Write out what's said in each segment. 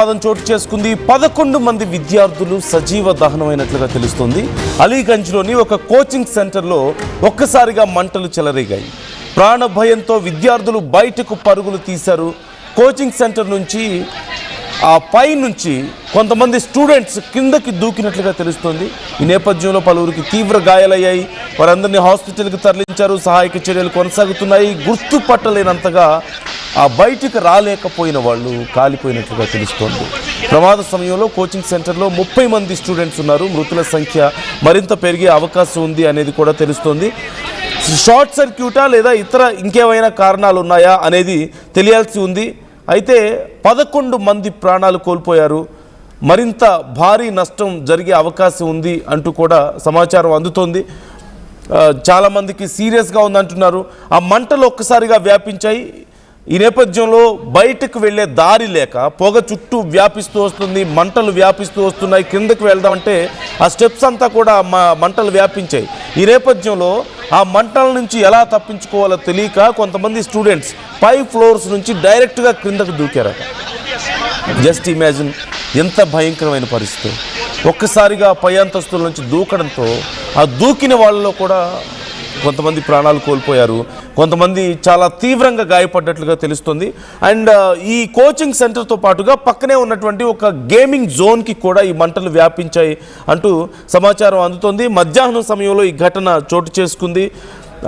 చోటు చేసుకుంది 11 మంది విద్యార్థులు సజీవ దహనమైనట్లుగా తెలుస్తోంది. అలీగంజ్లోని ఒక కోచింగ్ సెంటర్లో ఒక్కసారిగా మంటలు చెలరేగాయి. ప్రాణ భయంతో విద్యార్థులు బయటకు పరుగులు తీశారు. కోచింగ్ సెంటర్ నుంచి ఆ పై నుంచి కొంతమంది స్టూడెంట్స్ కిందకి దూకినట్లుగా తెలుస్తోంది. ఈ నేపథ్యంలో పలువురికి తీవ్ర గాయాలయ్యాయి. వారందరినీ హాస్పిటల్కి తరలించారు. సహాయక చర్యలు కొనసాగుతున్నాయి. గుర్తుపట్టలేనంతగా ఆ బయటికి రాలేకపోయిన వాళ్ళు కాలిపోయినట్లుగా తెలుస్తోంది. ప్రమాద సమయంలో కోచింగ్ సెంటర్లో 30 మంది స్టూడెంట్స్ ఉన్నారు. మృతుల సంఖ్య మరింత పెరిగే అవకాశం ఉంది అనేది కూడా తెలుస్తోంది. షార్ట్ సర్క్యూటా లేదా ఇతర ఇంకేమైనా కారణాలు ఉన్నాయా అనేది తెలియాల్సి ఉంది. అయితే 11 మంది ప్రాణాలు కోల్పోయారు. మరింత భారీ నష్టం జరిగే అవకాశం ఉంది అంటూ కూడా సమాచారం అందుతోంది. చాలామందికి సీరియస్గా ఉందంటున్నారు. ఆ మంటలు ఒక్కసారిగా వ్యాపించాయి. ఈ నేపథ్యంలో బయటకు వెళ్ళే దారి లేక పొగ చుట్టూ వ్యాపిస్తూ వస్తుంది. మంటలు వ్యాపిస్తూ వస్తున్నాయి. కిందకు వెళ్దామంటే ఆ స్టెప్స్ అంతా కూడా మంటలు వ్యాపించాయి. ఈ నేపథ్యంలో ఆ మంటల నుంచి ఎలా తప్పించుకోవాలో తెలియక కొంతమంది స్టూడెంట్స్ 5 ఫ్లోర్స్ నుంచి డైరెక్ట్గా క్రిందకు దూకారట. జస్ట్ ఇమాజిన్, ఎంత భయంకరమైన పరిస్థితి. ఒక్కసారిగా పై అంతస్తుల నుంచి దూకడంతో ఆ దూకిన వాళ్ళలో కూడా కొంతమంది ప్రాణాలు కోల్పోయారు. కొంతమంది చాలా తీవ్రంగా గాయపడ్డట్లుగా తెలుస్తుంది. అండ్ ఈ కోచింగ్ సెంటర్తో పాటుగా పక్కనే ఉన్నటువంటి ఒక గేమింగ్ జోన్కి కూడా ఈ మంటలు వ్యాపించాయి అంటూ సమాచారం అందుతోంది. మధ్యాహ్నం సమయంలో ఈ ఘటన చోటు చేసుకుంది.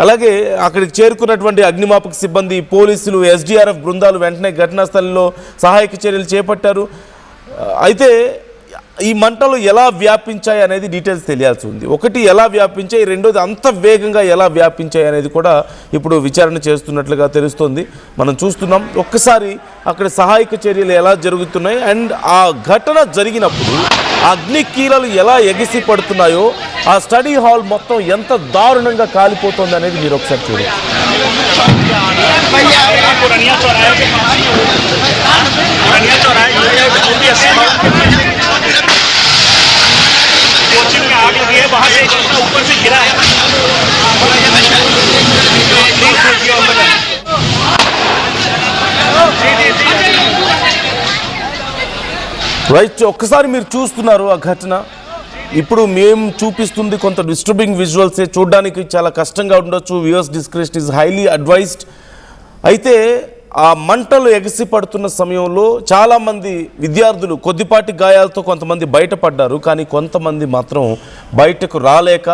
అలాగే అక్కడికి చేరుకున్నటువంటి అగ్నిమాపక సిబ్బంది, పోలీసులు, ఎస్డీఆర్ఎఫ్ బృందాలు వెంటనే ఘటనా స్థలంలో సహాయక చర్యలు చేపట్టారు. అయితే ఈ మంటలు ఎలా వ్యాపించాయి అనేది డీటెయిల్స్ తెలియాల్సి ఉంది. ఒకటి, ఎలా వ్యాపించాయి, రెండోది అంత వేగంగా ఎలా వ్యాపించాయి అనేది కూడా ఇప్పుడు విచారణ చేస్తున్నట్లుగా తెలుస్తోంది. మనం చూస్తున్నాం ఒక్కసారి అక్కడ సహాయక చర్యలు ఎలా జరుగుతున్నాయి అండ్ ఆ ఘటన జరిగినప్పుడు అగ్ని కీలలు ఎలా ఎగిసి పడుతున్నాయో, ఆ స్టడీ హాల్ మొత్తం ఎంత దారుణంగా కాలిపోతుంది అనేది మీరు ఒకసారి చూడండి. कोचिंग में आग लगी है, वहां से ऊपर से गिरा है। రైట్, ఒక్కసారి మీరు చూస్తున్నారు ఆ ఘటన. ఇప్పుడు మేము చూపిస్తుంది కొంత డిస్టర్బింగ్ విజువల్సే, చూడడానికి చాలా కష్టంగా ఉండొచ్చు. Viewers description is highly advised. అయితే ఆ మంటలు ఎగిసి పడుతున్న సమయంలో చాలామంది విద్యార్థులు కొద్దిపాటి గాయాలతో కొంతమంది బయటపడ్డారు. కానీ కొంతమంది మాత్రం బయటకు రాలేక,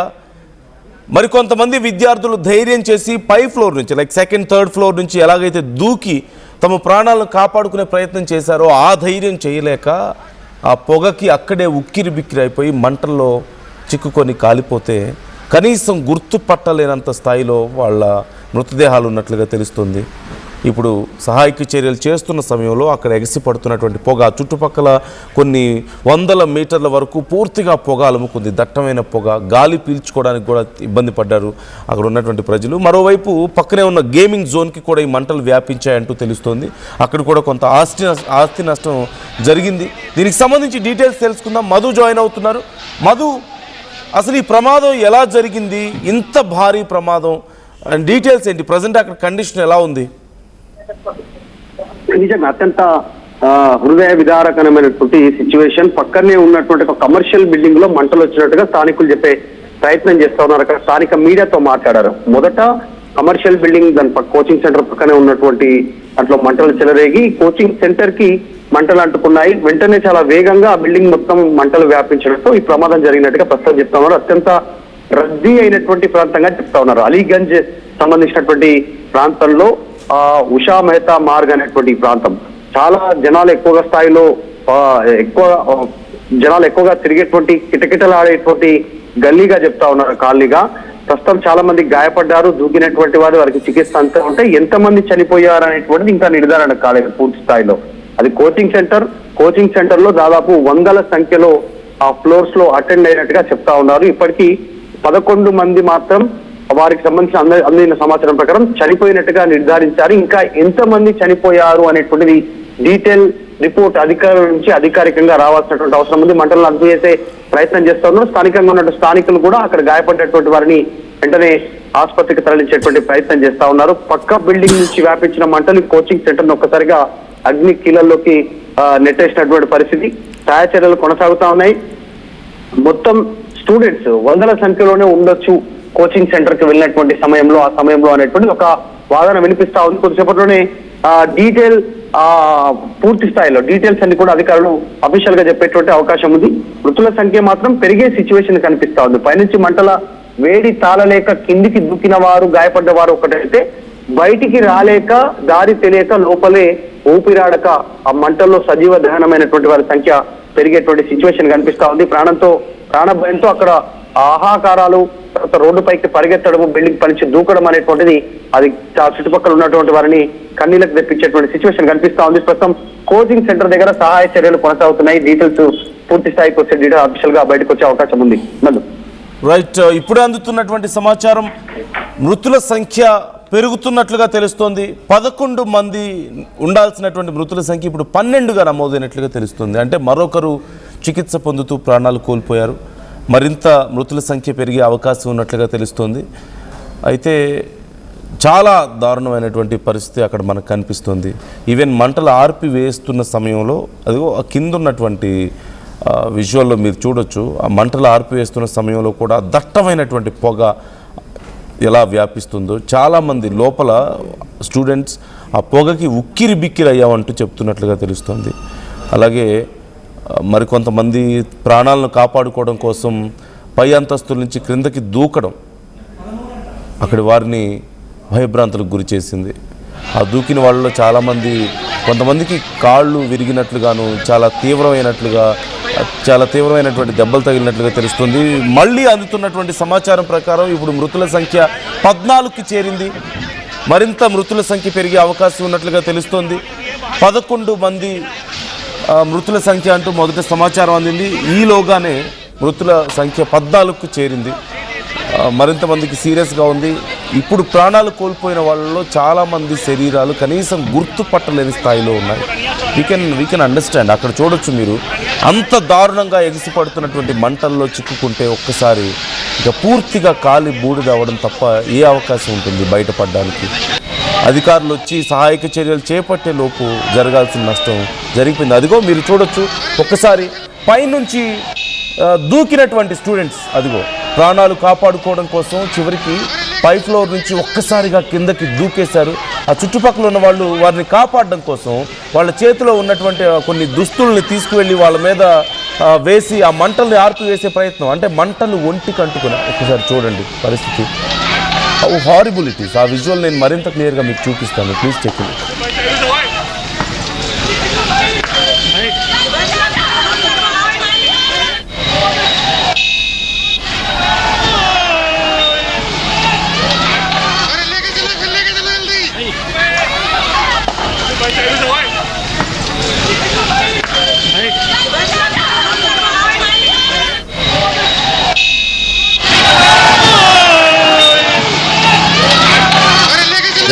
మరికొంతమంది విద్యార్థులు ధైర్యం చేసి పై ఫ్లోర్ నుంచి, లైక్ సెకండ్, థర్డ్ ఫ్లోర్ నుంచి ఎలాగైతే దూకి తమ ప్రాణాలను కాపాడుకునే ప్రయత్నం చేశారో ఆ ధైర్యం చేయలేక ఆ పొగకి అక్కడే ఉక్కిరి బిక్కిరి అయిపోయి మంటల్లో చిక్కుకొని కాలిపోతే కనీసం గుర్తుపట్టలేనంత స్థాయిలో వాళ్ళ మృతదేహాలు ఉన్నట్లుగా తెలుస్తుంది. ఇప్పుడు సహాయక చర్యలు చేస్తున్న సమయంలో అక్కడ ఎగసి పడుతున్నటువంటి పొగ చుట్టుపక్కల కొన్ని 100 మీటర్ల వరకు పూర్తిగా పొగ అలుముకుంది. దట్టమైన పొగ, గాలి పీల్చుకోవడానికి కూడా ఇబ్బంది పడ్డారు అక్కడ ఉన్నటువంటి ప్రజలు. మరోవైపు పక్కనే ఉన్న గేమింగ్ జోన్కి కూడా ఈ మంటలు వ్యాపించాయంటూ తెలుస్తోంది. అక్కడ కూడా కొంత ఆస్తి నష్టం జరిగింది. దీనికి సంబంధించి డీటెయిల్స్ తెలుసుకుందాం. మధు జాయిన్ అవుతున్నారు. మధు, అసలు ఈ ప్రమాదం ఎలా జరిగింది? ఇంత భారీ ప్రమాదం అండ్ డీటెయిల్స్ ఏంటి? ప్రజెంట్ అక్కడ కండిషన్ ఎలా ఉంది? నిజంగా అత్యంత హృదయ విదారకరమైనటువంటి సిచ్యువేషన్. పక్కనే ఉన్నటువంటి ఒక కమర్షియల్ బిల్డింగ్ లో మంటలు వచ్చినట్టుగా స్థానికులు చెప్పే ప్రయత్నం చేస్తా ఉన్నారు. అక్కడ స్థానిక మీడియాతో మాట్లాడారు. మొదట కమర్షియల్ బిల్డింగ్, దాని కోచింగ్ సెంటర్ పక్కనే ఉన్నటువంటి అట్లా మంటలు చెలరేగి కోచింగ్ సెంటర్ కి మంటలు అంటుకున్నాయి. వెంటనే చాలా వేగంగా ఆ బిల్డింగ్ మొత్తం మంటలు వ్యాపించడంతో ఈ ప్రమాదం జరిగినట్టుగా ప్రస్తుతం చెప్తా ఉన్నారు. అత్యంత రద్దీ అయినటువంటి ప్రాంతంగా చెప్తా ఉన్నారు. అలీగంజ్ సంబంధించినటువంటి ప్రాంతంలో ఉషా మెహతా మార్గ్ అనేటువంటి ప్రాంతం చాలా జనాలు ఎక్కువగా స్థాయిలో జనాలు ఎక్కువగా తిరిగేటువంటి కిటకిటలాడేటువంటి గల్లీగా చెప్తా ఉన్నారు, కాలనీగా. ప్రస్తుతం చాలా మంది గాయపడ్డారు. దూకినటువంటి వారికి చికిత్స అంతా ఉంటే ఎంతమంది చనిపోయారు అనేటువంటిది ఇంకా నిర్ధారణ కాలేదు పూర్తి స్థాయిలో. అది కోచింగ్ సెంటర్ లో దాదాపు 100ల సంఖ్యలో ఆ ఫ్లోర్స్ లో అటెండ్ అయినట్టుగా చెప్తా ఉన్నారు. ఇప్పటికీ 11 మంది మాత్రం వారికి సంబంధించిన అందిన సమాచారం ప్రకారం చనిపోయినట్టుగా నిర్ధారించారు. ఇంకా ఎంతమంది చనిపోయారు అనేటువంటిది డీటెయిల్ రిపోర్ట్ అధికారుల నుంచి అధికారికంగా రావాల్సినటువంటి అవసరం ఉంది. మంటలను అదుపు చేసే ప్రయత్నం చేస్తా ఉన్నారు. స్థానికంగా ఉన్నటువంటి స్థానికులు కూడా అక్కడ గాయపడినటువంటి వారిని వెంటనే ఆసుపత్రికి తరలించేటువంటి ప్రయత్నం చేస్తా ఉన్నారు. పక్క బిల్డింగ్ నుంచి వ్యాపించిన మంటలు కోచింగ్ సెంటర్ ఒక్కసారిగా అగ్ని కీలల్లోకి నెట్టేసినటువంటి పరిస్థితి. సహాయ చర్యలు కొనసాగుతా ఉన్నాయి. మొత్తం స్టూడెంట్స్ వందల సంఖ్యలోనే ఉండొచ్చు కోచింగ్ సెంటర్ కి వెళ్ళినటువంటి సమయంలో అనేటువంటి ఒక వాదన వినిపిస్తా ఉంది. కొద్దిసేపట్లోనే డీటెయిల్ పూర్తి స్థాయిలో డీటెయిల్స్ అన్ని కూడా అధికారులు అఫీషియల్ గా చెప్పేటువంటి అవకాశం ఉంది. మృతుల సంఖ్య మాత్రం పెరిగే సిచ్యువేషన్ కనిపిస్తా ఉంది. పైనుంచి మంటల వేడి తాళలేక కిందికి దూకిన వారు, గాయపడ్డ వారు ఒకటైతే బయటికి రాలేక దారి తెలియక లోపలే ఊపిరాడక ఆ మంటల్లో సజీవ దహనమైనటువంటి వారి సంఖ్య పెరిగేటువంటి సిచ్యువేషన్ కనిపిస్తా ఉంది. ప్రాణ భయంతో అక్కడ ఆహాకారాలు, తర్వాత రోడ్డుపైకి పరిగెత్తడం, బిల్డింగ్ పనిచి దూకడం అనేటువంటిది అది చుట్టుపక్కల ఉన్నటువంటి వారిని కన్నీళ్లకు తెప్పించేటువంటి సిచ్యువేషన్ కనిపిస్తా ఉంది. ప్రస్తుతం కోచింగ్ సెంటర్ దగ్గర సహాయ చర్యలు కొనసాగుతున్నాయి. డీటెయిల్స్ పూర్తి స్థాయికి వచ్చే డీటెయిల్ అఫీషియల్ గా బయటకు వచ్చే అవకాశం ఉంది. రైట్, ఇప్పుడే అందుతున్నటువంటి సమాచారం మృతుల సంఖ్య పెరుగుతున్నట్లుగా తెలుస్తోంది. 11 మంది ఉండాల్సినటువంటి మృతుల సంఖ్య ఇప్పుడు 12గా నమోదైనట్లుగా తెలుస్తుంది. అంటే మరొకరు చికిత్స పొందుతూ ప్రాణాలు కోల్పోయారు. మరింత మృతుల సంఖ్య పెరిగే అవకాశం ఉన్నట్లుగా తెలుస్తోంది. అయితే చాలా దారుణమైనటువంటి పరిస్థితి అక్కడ మనకు కనిపిస్తుంది. ఈవెన్ మంటలు ఆర్పివేస్తున్న సమయంలో అదిగో కింద ఉన్నటువంటి విజువల్లో మీరు చూడొచ్చు. ఆ మంటలు ఆర్పివేస్తున్న సమయంలో కూడా దట్టమైనటువంటి పొగ ఎలా వ్యాపిస్తుందో, చాలామంది లోపల స్టూడెంట్స్ ఆ పొగకి ఉక్కిరి బిక్కిరి అయ్యామంటూ చెప్తున్నట్లుగా తెలుస్తుంది. అలాగే మరికొంతమంది ప్రాణాలను కాపాడుకోవడం కోసం పై అంతస్తుల నుంచి క్రిందకి దూకడం అక్కడి వారిని భయభ్రాంతులకు గురి చేసింది. ఆ దూకిన వాళ్ళలో చాలామంది, కొంతమందికి కాళ్ళు విరిగినట్లుగాను, చాలా తీవ్రమైనటువంటి దెబ్బలు తగిలినట్లుగా తెలుస్తుంది. మళ్ళీ అందుతున్నటువంటి సమాచారం ప్రకారం ఇప్పుడు మృతుల సంఖ్య 14కి చేరింది. మరింత మృతుల సంఖ్య పెరిగే అవకాశం ఉన్నట్లుగా తెలుస్తోంది. 11 మంది మృతుల సంఖ్య అంటూ మొదట సమాచారం అందింది. ఈలోగానే మృతుల సంఖ్య 14కు చేరింది. మరింత మందికి సీరియస్గా ఉంది. ఇప్పుడు ప్రాణాలు కోల్పోయిన వాళ్ళలో చాలామంది శరీరాలు కనీసం గుర్తుపట్టలేని స్థాయిలో ఉన్నాయి. We can understand. అక్కడ చూడొచ్చు మీరు, అంత దారుణంగా ఎగిసిపడుతున్నటువంటి మంటల్లో చిక్కుకుంటే ఒక్కసారి ఇక పూర్తిగా కాలి బూడిద అవ్వడం తప్ప ఏ అవకాశం ఉంటుంది బయటపడడానికి. అధికారులు వచ్చి సహాయక చర్యలు చేపట్టే లోపు జరగాల్సిన నష్టం జరిగిపోయింది. అదిగో మీరు చూడొచ్చు, ఒక్కసారి పైనుంచి దూకినటువంటి స్టూడెంట్స్ అదిగో ప్రాణాలు కాపాడుకోవడం కోసం చివరికి పై ఫ్లోర్ నుంచి ఒక్కసారిగా కిందకి దూకేశారు. ఆ చుట్టుపక్కల ఉన్న వాళ్ళు వారిని కాపాడడం కోసం వాళ్ళ చేతిలో ఉన్నటువంటి కొన్ని దుస్తుల్ని తీసుకువెళ్ళి వాళ్ళ మీద వేసి ఆ మంటల్ని ఆర్పివేసే ప్రయత్నం. అంటే మంటలు ఒంటికి అంటుకున్నా. ఒక్కసారి చూడండి పరిస్థితి, హౌ హారిబుల్ ఇట్ ఈస్. ఆ విజువల్ నేను మరింత క్లియర్గా మీకు చూపిస్తాను. Please check it.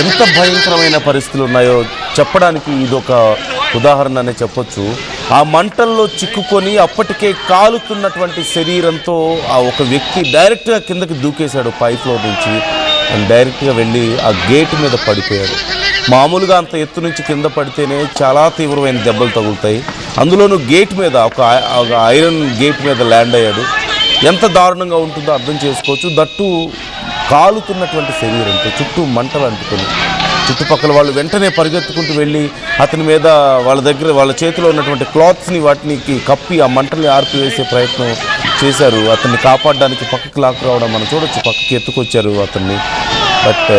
ఎంత భయంకరమైన పరిస్థితులు ఉన్నాయో చెప్పడానికి ఇదొక ఉదాహరణ అనే చెప్పొచ్చు. ఆ మంటల్లో చిక్కుకొని అప్పటికే కాలుతున్నటువంటి శరీరంతో ఆ ఒక వ్యక్తి డైరెక్ట్గా కిందకి దూకేశాడు పై ఫ్లోర్ నుంచి. అండ్ డైరెక్ట్గా వెళ్ళి ఆ గేట్ మీద పడిపోయాడు. మామూలుగా అంత ఎత్తు నుంచి కింద పడితేనే చాలా తీవ్రమైన దెబ్బలు తగులుతాయి. అందులోనూ గేట్ మీద ఒక ఐరన్ గేట్ మీద ల్యాండ్ అయ్యాడు. ఎంత దారుణంగా ఉంటుందో అర్థం చేసుకోవచ్చు. దట్టు కాలుతున్నటువంటి శరీరంతో చుట్టూ మంటలు అంటుకొని చుట్టుపక్కల వాళ్ళు వెంటనే పరిగెత్తుకుంటూ వెళ్ళి అతని మీద వాళ్ళ చేతిలో ఉన్నటువంటి క్లాత్స్ని వాటిని కప్పి ఆ మంటల్ని ఆర్పివేసే ప్రయత్నం చేశారు. అతన్ని కాపాడడానికి పక్కకి లాక్ రావడం మనం చూడొచ్చు. పక్కకి ఎత్తుకొచ్చారు అతన్ని. బట్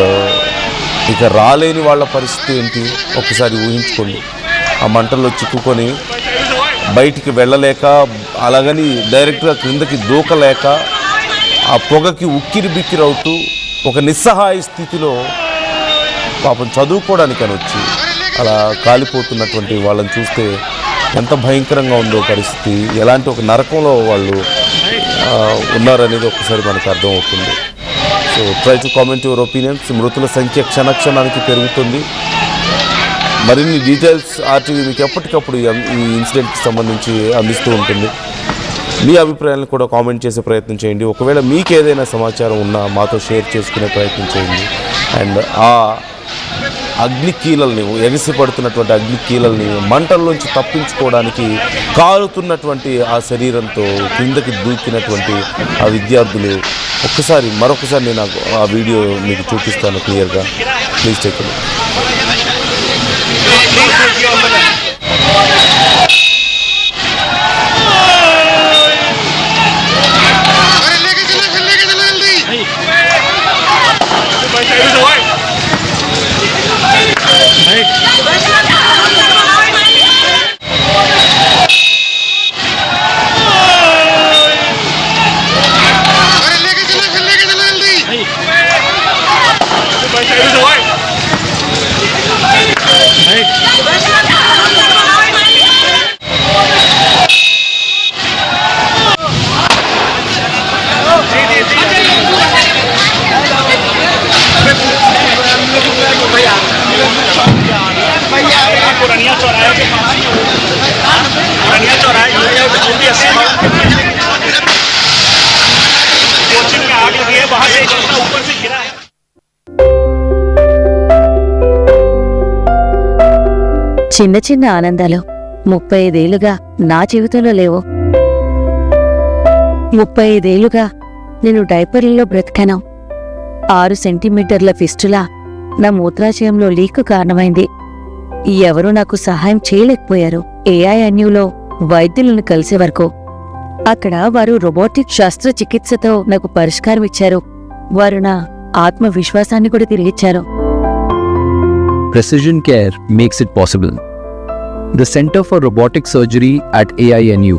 ఇక రాలేని వాళ్ళ పరిస్థితి ఏంటి ఒక్కసారి ఊహించుకోండి. ఆ మంటల్లో చిక్కుకొని బయటికి వెళ్ళలేక, అలాగని డైరెక్ట్గా క్రిందకి దూకలేక, ఆ పొగకి ఉక్కిరి బిక్కిరవుతూ ఒక నిస్సహాయ స్థితిలో పాపం చదువుకోవడానికని వచ్చి అలా కాలిపోతున్నటువంటి వాళ్ళని చూస్తే ఎంత భయంకరంగా ఉందో పరిస్థితి, ఎలాంటి ఒక నరకంలో వాళ్ళు ఉన్నారనేది ఒకసారి మనకు అర్థమవుతుంది. So try to comment your opinions. మృతుల సంఖ్య క్షణక్షణానికి పెరుగుతుంది. మరిన్ని డీటెయిల్స్ ఆర్టీవీ మీకు ఎప్పటికప్పుడు ఈ ఇన్సిడెంట్కి సంబంధించి అందిస్తూ ఉంటుంది. మీ అభిప్రాయాలను కూడా కామెంట్ చేసే ప్రయత్నం చేయండి. ఒకవేళ మీకు ఏదైనా సమాచారం ఉన్నా మాతో షేర్ చేసుకునే ప్రయత్నం చేయండి. అండ్ అగ్ని కీలల్ని, ఎగసి పడుతున్నటువంటి అగ్ని కీలల్ని మంటల్లోంచి తప్పించుకోవడానికి కాలుతున్నటువంటి ఆ శరీరంతో కిందకి దూకినటువంటి ఆ విద్యార్థులు మరొకసారి నేను ఆ వీడియో మీకు చూపిస్తాను క్లియర్గా. Please check it. पुरानिया चौराहे के पास पुरानिया चौराहे कोचिंग में आग लगी है, वहां से ऊपर से गिरा है. చిన్న చిన్న ఆనందాలు 35 ఏళ్లుగా నా జీవితంలో లేవు. 35 ఏళ్లుగా నేను డైపర్లలో బ్రతికాను. 6 సెంటీమీటర్ల ఫిస్టులా నా మూత్రాశయంలో లీక్ కారణమైంది. ఎవరూ నాకు సహాయం చేయలేకపోయారు. AINUలో వైద్యులను కలిసే వరకు. అక్కడ వారు రోబోటిక్ శస్త్రచికిత్సతో నాకు పరిష్కారం ఇచ్చారు. వారు నా ఆత్మవిశ్వాసాన్ని కూడా తిరిగిచ్చారు. Precision care makes it possible. The Center for Robotic Surgery at AINU